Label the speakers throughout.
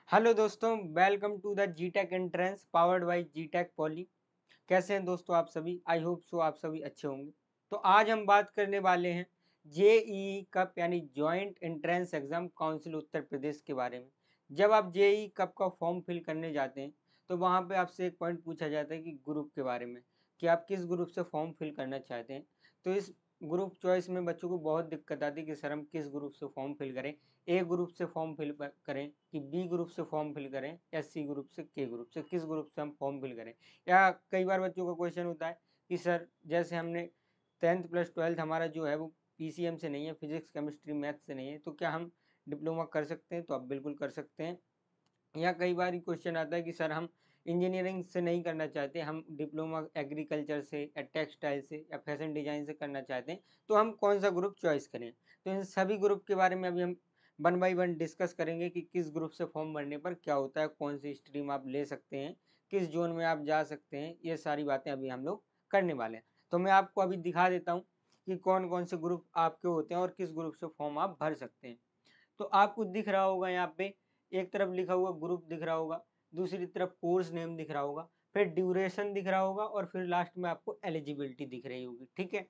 Speaker 1: Hello दोस्तों, welcome to the जीटेक entrance powered by जीटेक poly. कैसे हैं दोस्तों आप सभी? आई होप सो आप सभी अच्छे होंगे। तो आज हम बात करने वाले हैं जेईई कप यानी joint entrance exam council Uttar Pradesh के बारे में। जब आप जेईई कप का फॉर्म फिल करने जाते हैं तो वहाँ पे आपसे एक पॉइंट पूछा जाता है कि ग्रुप के बारे में, कि आप किस ग्रुप से फॉर्म फिल करना चाहते हैं। तो इस ग्रुप चॉइस में बच्चों को बहुत दिक्कत आती है कि सर हम किस ग्रुप से फॉर्म फिल करें, ए ग्रुप से फॉर्म फिल करें कि बी ग्रुप से फॉर्म फिल करें या सी ग्रुप से, के ग्रुप से, किस ग्रुप से हम फॉर्म फिल करें। या कई बार बच्चों का क्वेश्चन होता है कि सर जैसे हमने 10th प्लस 12th हमारा जो है वो पीसीएम से नहीं है, फिजिक्स केमिस्ट्री मैथ से नहीं है, तो क्या हम डिप्लोमा कर सकते हैं? तो आप बिल्कुल कर सकते हैं। या कई बार क्वेश्चन आता है कि सर हम इंजीनियरिंग से नहीं करना चाहते, हम डिप्लोमा एग्रीकल्चर से या टेक्सटाइल से या फैशन डिजाइन से करना चाहते हैं, तो हम कौन सा ग्रुप चॉइस करें। तो इन सभी ग्रुप के बारे में अभी हम वन बाई वन डिस्कस करेंगे कि किस ग्रुप से फॉर्म भरने पर क्या होता है, कौन सी स्ट्रीम आप ले सकते हैं, किस जोन में आप जा सकते हैं। ये सारी बातें अभी हम लोग करने वाले हैं। तो मैं आपको अभी दिखा देता हूँ कि कौन कौन से ग्रुप आपके होते हैं और किस ग्रुप से फॉर्म आप भर सकते हैं। तो आपको दिख रहा होगा यहाँ पे, एक तरफ लिखा हुआ ग्रुप दिख रहा होगा, दूसरी तरफ कोर्स नेम दिख रहा होगा, फिर ड्यूरेशन दिख रहा होगा और फिर लास्ट में आपको एलिजिबिलिटी दिख रही होगी। ठीक है,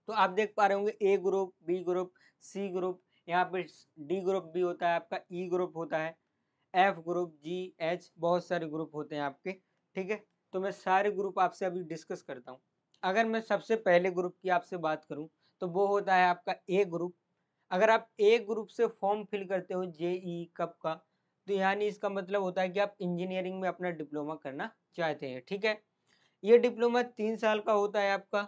Speaker 1: तो आप देख पा रहे होंगे A group, B group, C group, यहाँ पे डी ग्रुप भी होता है आपका, ई ग्रुप होता है, एफ ग्रुप, जी, एच, बहुत सारे ग्रुप होते हैं आपके। ठीक है, तो मैं सारे ग्रुप आपसे अभी डिस्कस करता हूँ। अगर मैं सबसे पहले ग्रुप की आपसे बात करूँ तो वो होता है आपका ए ग्रुप। अगर आप ए ग्रुप से फॉर्म फिल करते हो जेई कप का, तो यानी इसका मतलब होता है कि आप इंजीनियरिंग में अपना डिप्लोमा करना चाहते हैं। ठीक है, ये डिप्लोमा 3 साल का होता है आपका।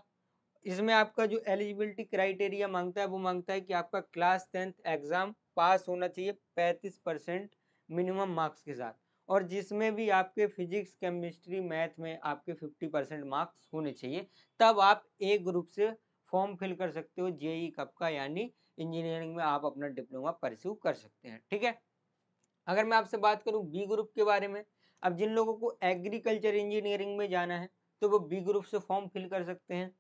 Speaker 1: इसमें आपका जो एलिजिबिलिटी क्राइटेरिया मांगता है वो मांगता है कि आपका क्लास 10th एग्जाम पास होना चाहिए 35% मिनिमम मार्क्स के साथ, और जिसमें भी आपके फिजिक्स केमिस्ट्री मैथ में आपके 50% मार्क्स होने चाहिए, तब आप ए ग्रुप से फॉर्म फिल कर सकते हो जेई कप का, यानी इंजीनियरिंग में आप अपना डिप्लोमा परस्यू कर सकते हैं। ठीक है, अगर मैं आपसे बात करूं बी ग्रुप के बारे में, अब जिन लोगों को एग्रीकल्चर इंजीनियरिंग में जाना है तो वो बी ग्रुप से फॉर्म फिल कर सकते हैं।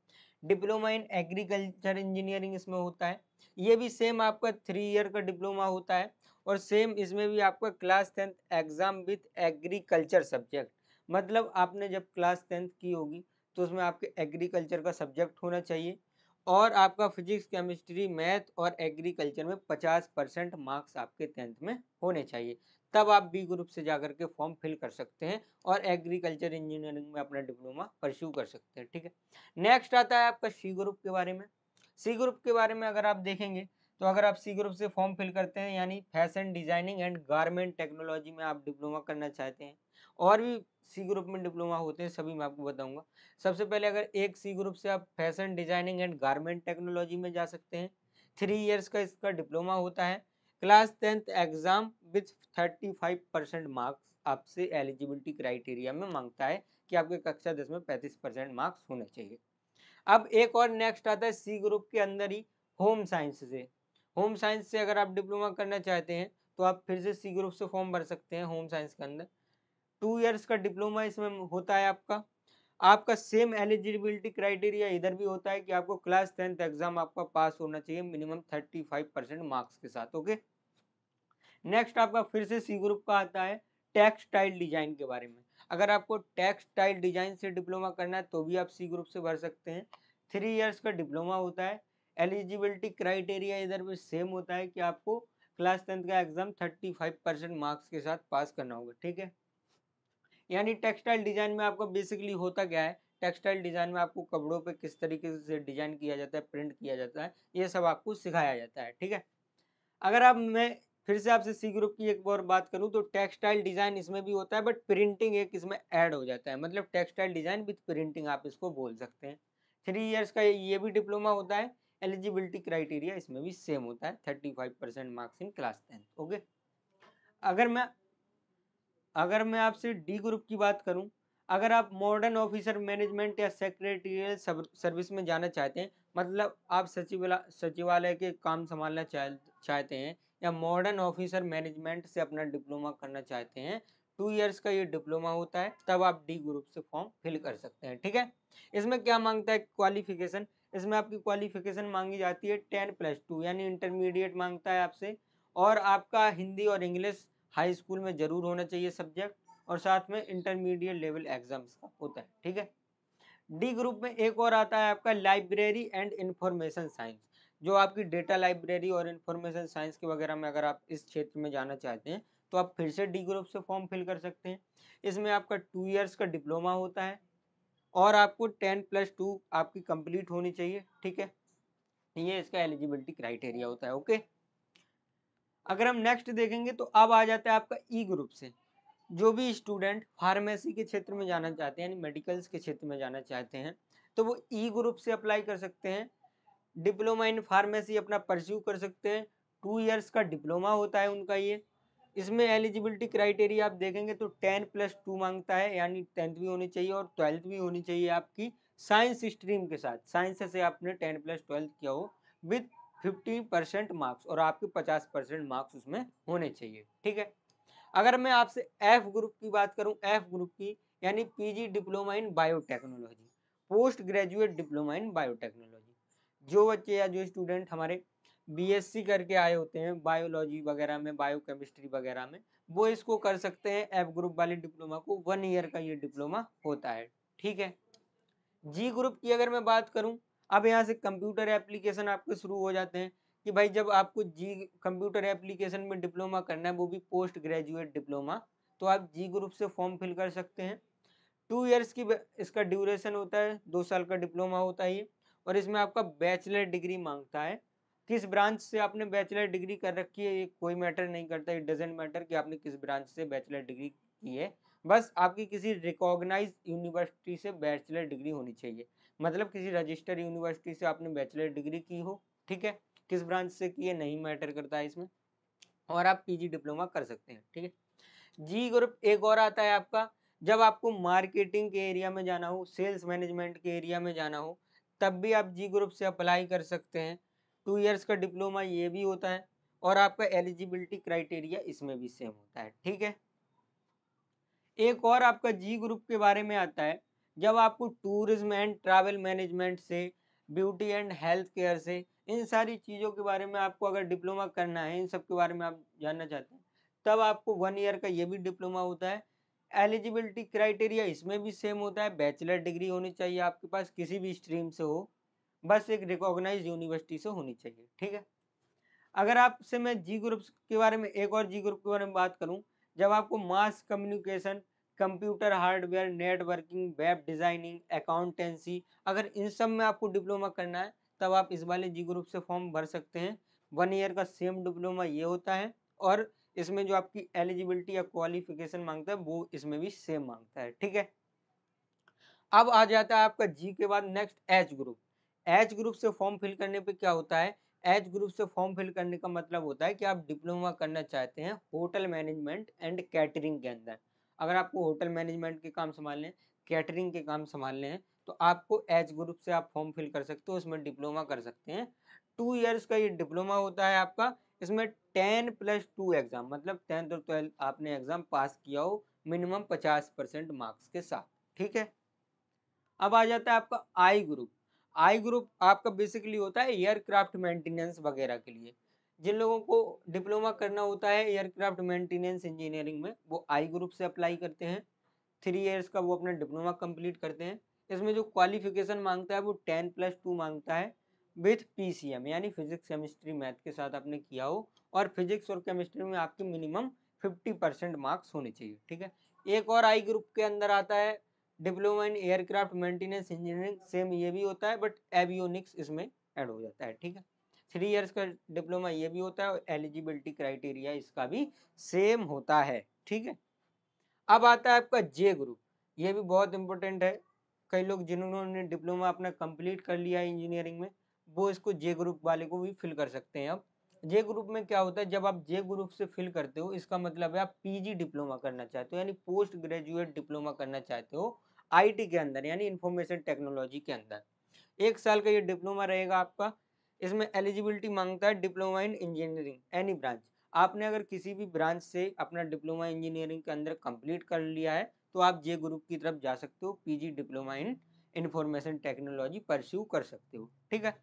Speaker 1: डिप्लोमा इन एग्रीकल्चर इंजीनियरिंग इसमें होता है। ये भी सेम आपका 3 ईयर का डिप्लोमा होता है, और सेम इसमें भी आपका class 10th exam with agriculture subject. मतलब आपने जब क्लास 10th की होगी तो उसमें आपके एग्रीकल्चर का सब्जेक्ट होना चाहिए, और आपका फिजिक्स केमिस्ट्री मैथ और एग्रीकल्चर में 50% मार्क्स आपके 10th में होने चाहिए। तब आप बी ग्रुप से जाकर के फॉर्म फिल कर सकते हैं और एग्रीकल्चर इंजीनियरिंग में अपना डिप्लोमा परस्यू कर सकते हैं। ठीक है, नेक्स्ट आता है आपका सी ग्रुप के बारे में। सी ग्रुप के बारे में अगर आप देखेंगे तो अगर आप सी ग्रुप से फॉर्म फिल करते हैं यानी fashion designing and garment technology में आप डिप्लोमा करना चाहते हैं, और भी सी ग्रुप में डिप्लोमा होते हैं, सभी मैं आपको बताऊंगा। सबसे पहले अगर एक सी ग्रुप से आप fashion designing and garment technology में जा सकते हैं। 3 ईयर्स का इसका डिप्लोमा होता है। Class 10th exam with 35% marks आपसे एलिजिबिलिटी क्राइटेरिया में मांगता है कि आपके कक्षा 10 में 35% मार्क्स होने चाहिए। अब एक और नेक्स्ट आता है सी ग्रुप के अंदर ही होम साइंस से। होम साइंस से अगर आप डिप्लोमा करना चाहते हैं तो आप फिर से सी ग्रुप से फॉर्म भर सकते हैं होम साइंस के अंदर। 2 ईयर्स का डिप्लोमा इसमें होता है आपका। आपका सेम एलिजिबिलिटी क्राइटेरिया इधर भी होता है कि आपको क्लास 10th एग्जाम आपका पास होना चाहिए मिनिमम 35% मार्क्स के साथ। ओके, नेक्स्ट आपका फिर से सी ग्रुप का आता है टेक्सटाइल डिजाइन के बारे में। अगर आपको टेक्सटाइल डिजाइन से डिप्लोमा करना है तो भी आप सी ग्रुप से भर सकते हैं। 3 ईयर्स का डिप्लोमा होता है। एलिजिबिलिटी क्राइटेरिया इधर भी सेम होता है कि आपको क्लास 10th का एग्जाम 35% मार्क्स के साथ पास करना होगा। ठीक है, यानी टेक्सटाइल डिजाइन में आपको बेसिकली होता क्या है, टेक्सटाइल डिजाइन में आपको कपड़ों पे किस तरीके से डिजाइन किया जाता है, प्रिंट किया जाता है, ये सब आपको सिखाया जाता है। ठीक है, अगर आप मैं फिर से आपसे सी ग्रुप की एक और बात करूं तो टेक्सटाइल डिजाइन इसमें भी होता है, बट प्रिंटिंग एक इसमें ऐड हो जाता है, मतलब टेक्सटाइल डिजाइन विद प्रिंटिंग आप इसको बोल सकते हैं। 3 ईयर्स का ये भी डिप्लोमा होता है। एलिजिबिलिटी क्राइटेरिया इसमें भी सेम होता है, 35% marks in class 10th। Okay, अगर मैं अगर मैं आपसे डी ग्रुप की बात करूं, अगर आप मॉडर्न ऑफिसर मैनेजमेंट या सेक्रेटरियल सर्विस में जाना चाहते हैं, मतलब आप सचिवालय के काम संभालना चाहते हैं, या मॉडर्न ऑफिसर मैनेजमेंट से अपना डिप्लोमा करना चाहते हैं, 2 ईयर्स का ये डिप्लोमा होता है, तब आप डी ग्रुप से फॉर्म फिल कर सकते हैं। ठीक है, इसमें क्या मांगता है क्वालिफिकेशन, इसमें आपकी क्वालिफिकेशन मांगी जाती है 10+2 यानी इंटरमीडिएट मांगता है आपसे, और आपका हिंदी और इंग्लिश हाई स्कूल में जरूर होना चाहिए सब्जेक्ट, और साथ में इंटरमीडिएट लेवल एग्जाम्स का होता है, ठीक है। डी ग्रुप में एक और आता है आपका लाइब्रेरी एंड इंफॉर्मेशन साइंस, जो आपकी डेटा लाइब्रेरी और इंफॉर्मेशन साइंस के वगैरह में अगर आप इस क्षेत्र में जाना चाहते हैं तो आप फिर से डी ग्रुप से फॉर्म फिल कर सकते हैं। इसमें आपका 2 इयर्स का डिप्लोमा होता है और आपको 10+2 आपकी कंप्लीट होनी चाहिए, ठीक है। ये इसका एलिजिबिलिटी क्राइटेरिया होता है, ओके। अगर हम नेक्स्ट देखेंगे तो अब आ जाता है आपका ई ग्रुप से। जो भी स्टूडेंट फार्मेसी के क्षेत्र में जाना चाहते हैं यानी मेडिकल्स के क्षेत्र में जाना चाहते हैं तो वो ई ग्रुप से अप्लाई कर सकते हैं। डिप्लोमा इन फार्मेसी अपना परस्यू कर सकते हैं। 2 इयर्स का डिप्लोमा होता है उनका ये। इसमें एलिजिबिलिटी क्राइटेरिया आप देखेंगे तो 10+2 मांगता है, यानी 10th भी होनी चाहिए और 12th भी होनी चाहिए आपकी साइंस स्ट्रीम के साथ। साइंस से आपने 10+12 किया हो विथ 50% मार्क्स, और आपके 50% मार्क्स उसमें होने चाहिए, ठीक है। अगर मैं आपसे एफ ग्रुप की बात करूं, एफ ग्रुप की यानी PG diploma in biotechnology, post graduate diploma in biotechnology. जो बच्चे या जो स्टूडेंट हमारे बीएससी करके आए होते हैं बायोलॉजी वगैरह में, बायोकेमिस्ट्री वगैरह में, वो इसको कर सकते हैं। एफ ग्रुप वाले डिप्लोमा को 1 ईयर का ये डिप्लोमा होता है, ठीक है। जी ग्रुप की अगर मैं बात करूं, अब यहाँ से कंप्यूटर एप्लीकेशन आपके शुरू हो जाते हैं कि भाई जब आपको जी कंप्यूटर एप्लीकेशन में डिप्लोमा करना है, वो भी पोस्ट ग्रेजुएट डिप्लोमा, तो आप जी ग्रुप से फॉर्म फिल कर सकते हैं। 2 इयर्स की इसका ड्यूरेशन होता है, 2 साल का डिप्लोमा होता है ये, और इसमें आपका बैचलर डिग्री मांगता है। किस ब्रांच से आपने बैचलर डिग्री कर रखी है ये कोई मैटर नहीं करता, इट डजेंट मैटर कि आपने किस ब्रांच से बैचलर डिग्री की है, बस आपकी किसी रिकॉग्नाइज यूनिवर्सिटी से बैचलर डिग्री होनी चाहिए। मतलब किसी रजिस्टर्ड यूनिवर्सिटी से आपने बैचलर डिग्री की हो, ठीक है। किस ब्रांच से की है नहीं मैटर करता है इसमें, और आप पीजी डिप्लोमा कर सकते हैं, ठीक है। जी ग्रुप एक और आता है आपका, जब आपको मार्केटिंग के एरिया में जाना हो, सेल्स मैनेजमेंट के एरिया में जाना हो, तब भी आप जी ग्रुप से अप्लाई कर सकते हैं। 2 इयर्स का डिप्लोमा ये भी होता है, और आपका एलिजिबिलिटी क्राइटेरिया इसमें भी सेम होता है, ठीक है। एक और आपका जी ग्रुप के बारे में आता है, जब आपको टूरिज्म एंड ट्रैवल मैनेजमेंट से, ब्यूटी एंड हेल्थ केयर से, इन सारी चीज़ों के बारे में आपको अगर डिप्लोमा करना है, इन सब के बारे में आप जानना चाहते हैं, तब आपको 1 ईयर का ये भी डिप्लोमा होता है। एलिजिबिलिटी क्राइटेरिया इसमें भी सेम होता है, बैचलर डिग्री होनी चाहिए आपके पास, किसी भी स्ट्रीम से हो, बस एक रिकॉग्नाइज यूनिवर्सिटी से होनी चाहिए, ठीक है। अगर आपसे मैं जी ग्रुप के बारे में, एक और जी ग्रुप के बारे में बात करूं, जब आपको mass communication, computer hardware, networking, web designing, accountancy, अगर इन सब में आपको डिप्लोमा करना है, तब आप इस वाले जी ग्रुप से फॉर्म भर सकते हैं। 1 ईयर का सेम डिप्लोमा ये होता है, और इसमें जो आपकी एलिजिबिलिटी या क्वालिफिकेशन मांगता है वो इसमें भी सेम मांगता है, ठीक है। अब आ जाता है आपका जी के बाद next H group. H group से फॉर्म फिल करने पे क्या होता है, एच ग्रुप से फॉर्म फिल करने का मतलब होता है कि आप डिप्लोमा करना चाहते हैं होटल मैनेजमेंट एंड कैटरिंग के अंदर। अगर आपको होटल मैनेजमेंट के काम संभालने हैं, कैटरिंग के काम संभालने हैं, तो आपको एच ग्रुप से आप फॉर्म फिल कर सकते हो, उसमें डिप्लोमा कर सकते हैं। 2 इयर्स का ये डिप्लोमा होता है आपका। इसमें 10+2 एग्जाम, मतलब 10th और 12th आपने एग्जाम पास किया हो मिनिमम 50% मार्क्स के साथ, ठीक है। अब आ जाता है आपका आई ग्रुप। आई ग्रुप आपका बेसिकली होता है एयरक्राफ्ट मेंटेनेंस वगैरह के लिए। जिन लोगों को डिप्लोमा करना होता है एयरक्राफ्ट मेंटेनेंस इंजीनियरिंग में, वो आई ग्रुप से अप्लाई करते हैं। 3 इयर्स का वो अपना डिप्लोमा कंप्लीट करते हैं। इसमें जो क्वालिफिकेशन मांगता है वो 10+2 मांगता है विथ पीसीएम, यानी फिजिक्स केमिस्ट्री मैथ के साथ आपने किया हो, और फिजिक्स और केमिस्ट्री में आपके मिनिमम 50% मार्क्स होने चाहिए, ठीक है। एक और आई ग्रुप के अंदर आता है diploma in aircraft maintenance engineering, same ये भी होता है बट एवियोनिक्स इसमें ऐड हो जाता है, ठीक है। 3 इयर्स का डिप्लोमा ये भी होता है, और एलिजिबिलिटी क्राइटेरिया इसका भी सेम होता है, ठीक है। अब आता है आपका जे ग्रुप। ये भी बहुत इंपॉर्टेंट है। कई लोग जिन्होंने डिप्लोमा अपना कंप्लीट कर लिया है इंजीनियरिंग में, वो इसको जे ग्रुप वाले को भी फिल कर सकते हैं। अब जे ग्रुप में क्या होता है, जब आप जे ग्रुप से फिल करते हो, इसका मतलब है आप पीजी डिप्लोमा करना चाहते हो, यानी पोस्ट ग्रेजुएट डिप्लोमा करना चाहते हो आईटी के अंदर, यानी इंफॉर्मेशन टेक्नोलॉजी के अंदर। 1 साल का ये डिप्लोमा रहेगा आपका। इसमें एलिजिबिलिटी मांगता है diploma in engineering any branch. आपने अगर किसी भी ब्रांच से अपना डिप्लोमा इंजीनियरिंग के अंदर कंप्लीट कर लिया है, तो आप जे ग्रुप की तरफ जा सकते हो, PG diploma in information technology pursue कर सकते हो, ठीक है।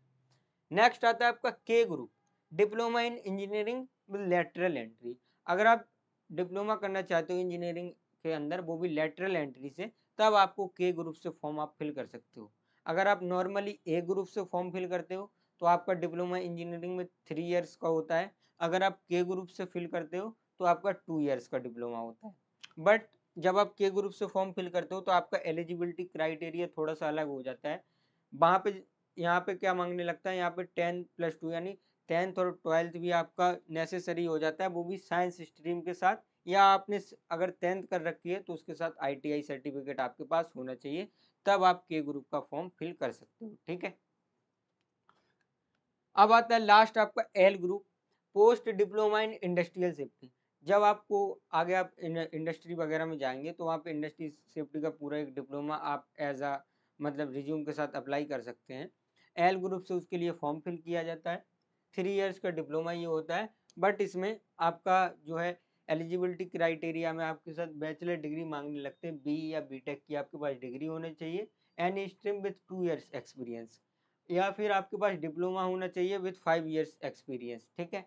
Speaker 1: नेक्स्ट आता है आपका के group, diploma in engineering with lateral entry. अगर आप डिप्लोमा करना चाहते हो इंजीनियरिंग के अंदर, वो भी लेटरल एंट्री से, तब आपको के ग्रुप से फॉर्म आप फिल कर सकते हो। अगर आप नॉर्मली ए ग्रुप से फॉर्म फिल करते हो तो आपका डिप्लोमा इंजीनियरिंग में 3 इयर्स का होता है। अगर आप के ग्रुप से फिल करते हो तो आपका 2 इयर्स का डिप्लोमा होता है। बट जब आप के ग्रुप से फॉर्म फिल करते हो तो आपका एलिजिबिलिटी क्राइटेरिया थोड़ा सा अलग हो जाता है। वहाँ पे यहाँ पे क्या मांगने लगता है, यहाँ पे 10+2 यानी 10th और 12th भी आपका नेसेसरी हो जाता है, वो भी साइंस स्ट्रीम के साथ, या आपने अगर 10th कर रखी है तो उसके साथ ITI सर्टिफिकेट आपके पास होना चाहिए, तब आप के ग्रुप का फॉर्म फिल कर सकते हो। ठीक है, अब आता है लास्ट आपका L group, post diploma in industrial safety. जब आपको आगे आप इंडस्ट्री वगैरह में जाएंगे तो वहाँ पे इंडस्ट्री सेफ्टी का पूरा एक डिप्लोमा आप एज अ मतलब रिज्यूम के साथ अप्लाई कर सकते हैं। एल ग्रुप से उसके लिए फॉर्म फिल किया जाता है। 3 इयर्स का डिप्लोमा ये होता है, बट इसमें आपका जो है एलिजिबिलिटी क्राइटेरिया में आपके साथ बैचलर डिग्री मांगने लगते हैं, बी या बीटेक की आपके पास डिग्री होनी चाहिए, any stream with 2 years experience, या फिर आपके पास डिप्लोमा होना चाहिए विथ 5 इयर्स एक्सपीरियंस। ठीक है,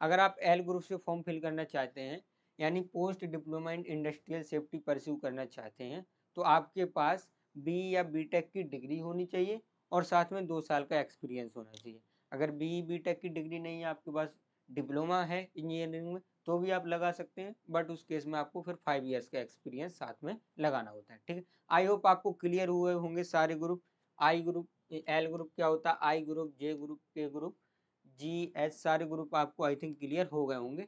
Speaker 1: अगर आप एल ग्रुप से फॉर्म फिल करना चाहते हैं यानी post diploma in industrial safety pursue करना चाहते हैं, तो आपके पास बी या बीटेक की डिग्री होनी चाहिए और साथ में 2 साल का एक्सपीरियंस होना चाहिए। अगर बी बीटेक की डिग्री नहीं है, आपके पास डिप्लोमा है इंजीनियरिंग में, तो भी आप लगा सकते हैं, बट उस केस में आपको फिर 5 इयर्स का एक्सपीरियंस साथ में लगाना होता है। ठीक है, आई होप आपको क्लियर हुए होंगे सारे ग्रुप। आई ग्रुप, एल ग्रुप क्या होता है, आई ग्रुप, जे ग्रुप, के ग्रुप, जी एच, सारे ग्रुप आपको आई थिंक क्लियर हो गए होंगे।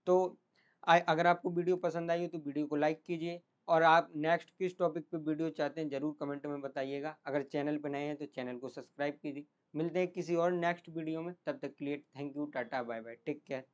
Speaker 1: तो अगर आपको वीडियो पसंद आई हो तो वीडियो को लाइक कीजिए, और आप नेक्स्ट किस टॉपिक पे वीडियो चाहते हैं जरूर कमेंट में बताइएगा। अगर चैनल पर नए हैं तो चैनल को सब्सक्राइब कीजिए। मिलते हैं किसी और नेक्स्ट वीडियो में, तब तक के लिए thank you, tata, bye bye, take care.